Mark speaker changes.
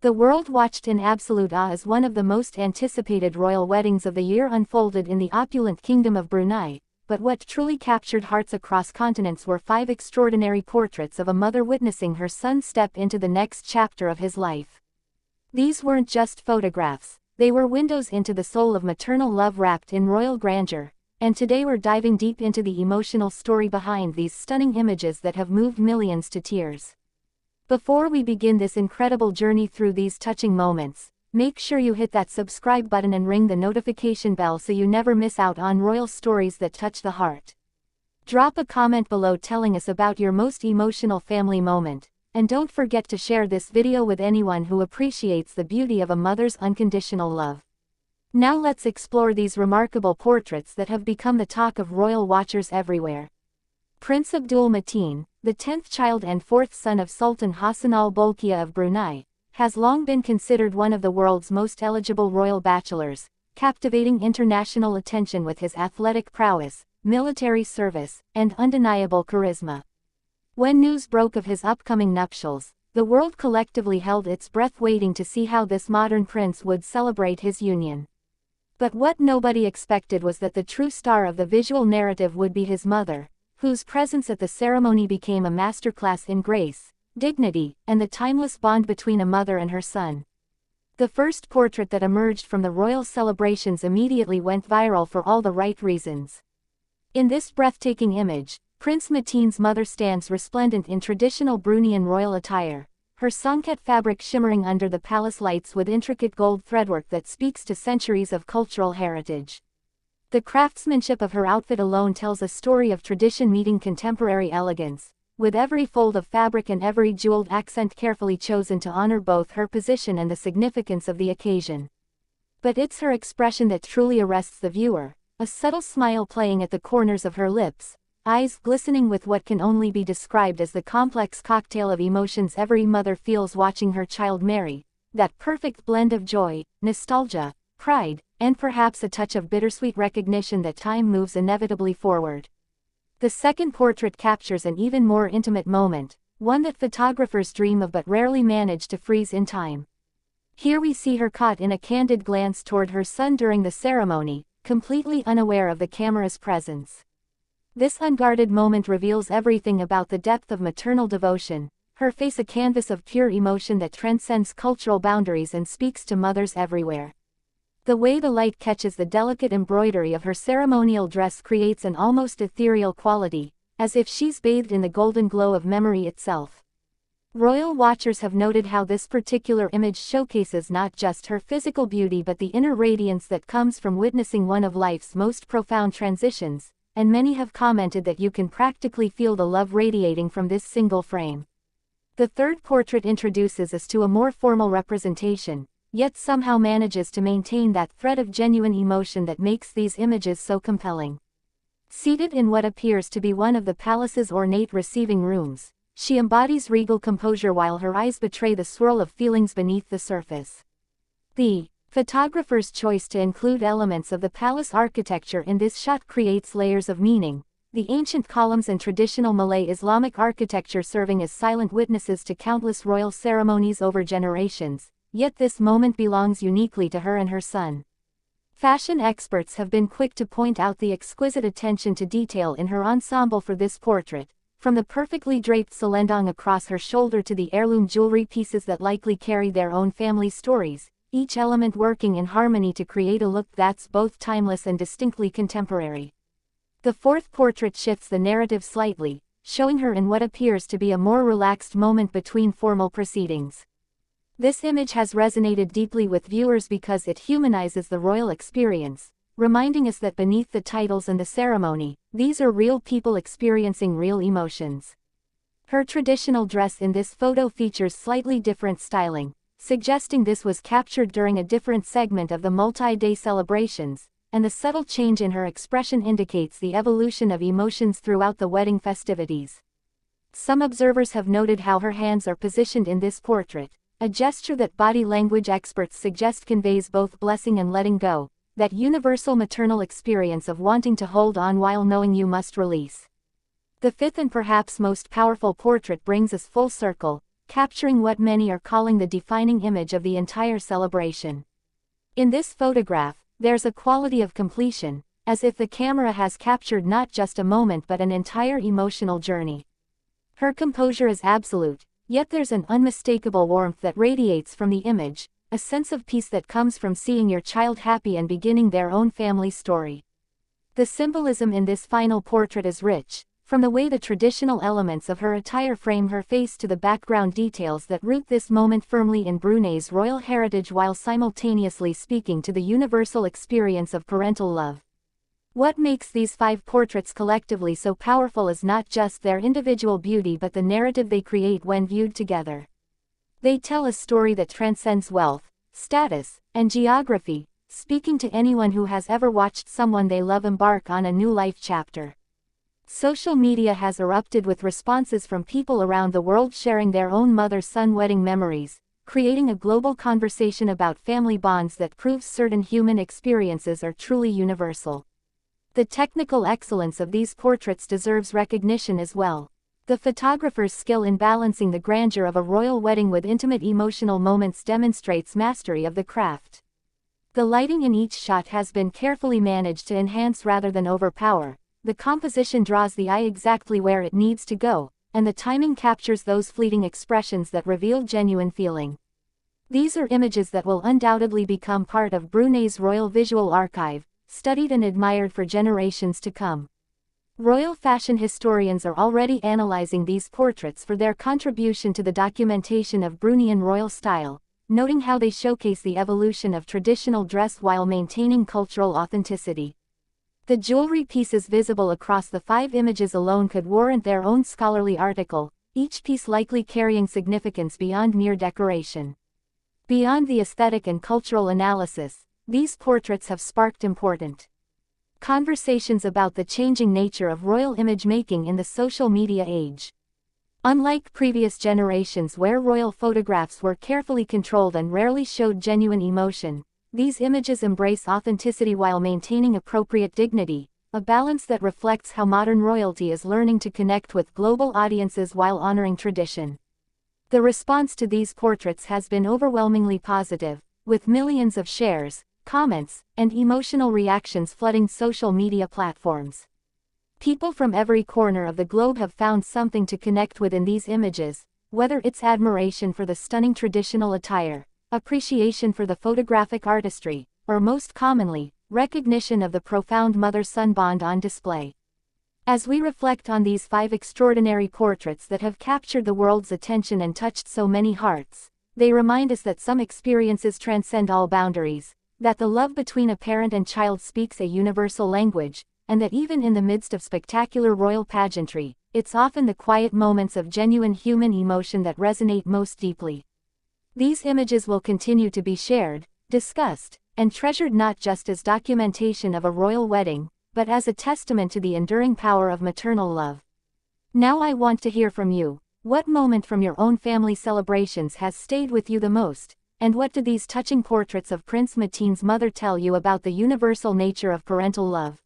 Speaker 1: The world watched in absolute awe as one of the most anticipated royal weddings of the year unfolded in the opulent kingdom of Brunei, but what truly captured hearts across continents were 5 extraordinary portraits of a mother witnessing her son step into the next chapter of his life. These weren't just photographs, they were windows into the soul of maternal love wrapped in royal grandeur, and today we're diving deep into the emotional story behind these stunning images that have moved millions to tears. Before we begin this incredible journey through these touching moments, make sure you hit that subscribe button and ring the notification bell so you never miss out on royal stories that touch the heart. Drop a comment below telling us about your most emotional family moment, and don't forget to share this video with anyone who appreciates the beauty of a mother's unconditional love. Now let's explore these remarkable portraits that have become the talk of royal watchers everywhere. Prince Mateen, the 10th child and 4th son of Sultan Hassan al-Bolkiah of Brunei, has long been considered one of the world's most eligible royal bachelors, captivating international attention with his athletic prowess, military service, and undeniable charisma. When news broke of his upcoming nuptials, the world collectively held its breath waiting to see how this modern prince would celebrate his union. But what nobody expected was that the true star of the visual narrative would be his mother, whose presence at the ceremony became a masterclass in grace, dignity, and the timeless bond between a mother and her son. The first portrait that emerged from the royal celebrations immediately went viral for all the right reasons. In this breathtaking image, Prince Mateen's mother stands resplendent in traditional Bruneian royal attire, her songket fabric shimmering under the palace lights with intricate gold threadwork that speaks to centuries of cultural heritage. The craftsmanship of her outfit alone tells a story of tradition meeting contemporary elegance, with every fold of fabric and every jeweled accent carefully chosen to honor both her position and the significance of the occasion. But it's her expression that truly arrests the viewer, a subtle smile playing at the corners of her lips, eyes glistening with what can only be described as the complex cocktail of emotions every mother feels watching her child marry, that perfect blend of joy, nostalgia, pride, and perhaps a touch of bittersweet recognition that time moves inevitably forward. The second portrait captures an even more intimate moment, one that photographers dream of but rarely manage to freeze in time. Here we see her caught in a candid glance toward her son during the ceremony, completely unaware of the camera's presence. This unguarded moment reveals everything about the depth of maternal devotion, her face a canvas of pure emotion that transcends cultural boundaries and speaks to mothers everywhere. The way the light catches the delicate embroidery of her ceremonial dress creates an almost ethereal quality, as if she's bathed in the golden glow of memory itself. Royal watchers have noted how this particular image showcases not just her physical beauty but the inner radiance that comes from witnessing one of life's most profound transitions, and many have commented that you can practically feel the love radiating from this single frame. The third portrait introduces us to a more formal representation, yet somehow manages to maintain that thread of genuine emotion that makes these images so compelling. Seated in what appears to be one of the palace's ornate receiving rooms, she embodies regal composure while her eyes betray the swirl of feelings beneath the surface. The photographer's choice to include elements of the palace architecture in this shot creates layers of meaning, the ancient columns and traditional Malay Islamic architecture serving as silent witnesses to countless royal ceremonies over generations. Yet this moment belongs uniquely to her and her son. Fashion experts have been quick to point out the exquisite attention to detail in her ensemble for this portrait, from the perfectly draped selendang across her shoulder to the heirloom jewelry pieces that likely carry their own family stories, each element working in harmony to create a look that's both timeless and distinctly contemporary. The fourth portrait shifts the narrative slightly, showing her in what appears to be a more relaxed moment between formal proceedings. This image has resonated deeply with viewers because it humanizes the royal experience, reminding us that beneath the titles and the ceremony, these are real people experiencing real emotions. Her traditional dress in this photo features slightly different styling, suggesting this was captured during a different segment of the multi-day celebrations, and the subtle change in her expression indicates the evolution of emotions throughout the wedding festivities. Some observers have noted how her hands are positioned in this portrait, a gesture that body language experts suggest conveys both blessing and letting go, that universal maternal experience of wanting to hold on while knowing you must release. The fifth and perhaps most powerful portrait brings us full circle, capturing what many are calling the defining image of the entire celebration. In this photograph, there's a quality of completion, as if the camera has captured not just a moment but an entire emotional journey. Her composure is absolute, yet there's an unmistakable warmth that radiates from the image, a sense of peace that comes from seeing your child happy and beginning their own family story. The symbolism in this final portrait is rich, from the way the traditional elements of her attire frame her face to the background details that root this moment firmly in Brunei's royal heritage while simultaneously speaking to the universal experience of parental love. What makes these 5 portraits collectively so powerful is not just their individual beauty but the narrative they create when viewed together. They tell a story that transcends wealth, status, and geography, speaking to anyone who has ever watched someone they love embark on a new life chapter. Social media has erupted with responses from people around the world sharing their own mother-son wedding memories, creating a global conversation about family bonds that proves certain human experiences are truly universal. The technical excellence of these portraits deserves recognition as well. The photographer's skill in balancing the grandeur of a royal wedding with intimate emotional moments demonstrates mastery of the craft. The lighting in each shot has been carefully managed to enhance rather than overpower. The composition draws the eye exactly where it needs to go, and the timing captures those fleeting expressions that reveal genuine feeling. These are images that will undoubtedly become part of Brunei's royal visual archive, studied and admired for generations to come. Royal fashion historians are already analyzing these portraits for their contribution to the documentation of Bruneian royal style, noting how they showcase the evolution of traditional dress while maintaining cultural authenticity. The jewelry pieces visible across the 5 images alone could warrant their own scholarly article, each piece likely carrying significance beyond mere decoration. Beyond the aesthetic and cultural analysis, these portraits have sparked important conversations about the changing nature of royal image making in the social media age. Unlike previous generations where royal photographs were carefully controlled and rarely showed genuine emotion, these images embrace authenticity while maintaining appropriate dignity, a balance that reflects how modern royalty is learning to connect with global audiences while honoring tradition. The response to these portraits has been overwhelmingly positive, with millions of shares, comments, and emotional reactions flooding social media platforms. People from every corner of the globe have found something to connect with in these images, whether it's admiration for the stunning traditional attire, appreciation for the photographic artistry, or most commonly, recognition of the profound mother-son bond on display. As we reflect on these 5 extraordinary portraits that have captured the world's attention and touched so many hearts, they remind us that some experiences transcend all boundaries, that the love between a parent and child speaks a universal language, and that even in the midst of spectacular royal pageantry, it's often the quiet moments of genuine human emotion that resonate most deeply. These images will continue to be shared, discussed, and treasured not just as documentation of a royal wedding, but as a testament to the enduring power of maternal love. Now I want to hear from you. What moment from your own family celebrations has stayed with you the most, and what do these touching portraits of Prince Mateen's mother tell you about the universal nature of parental love?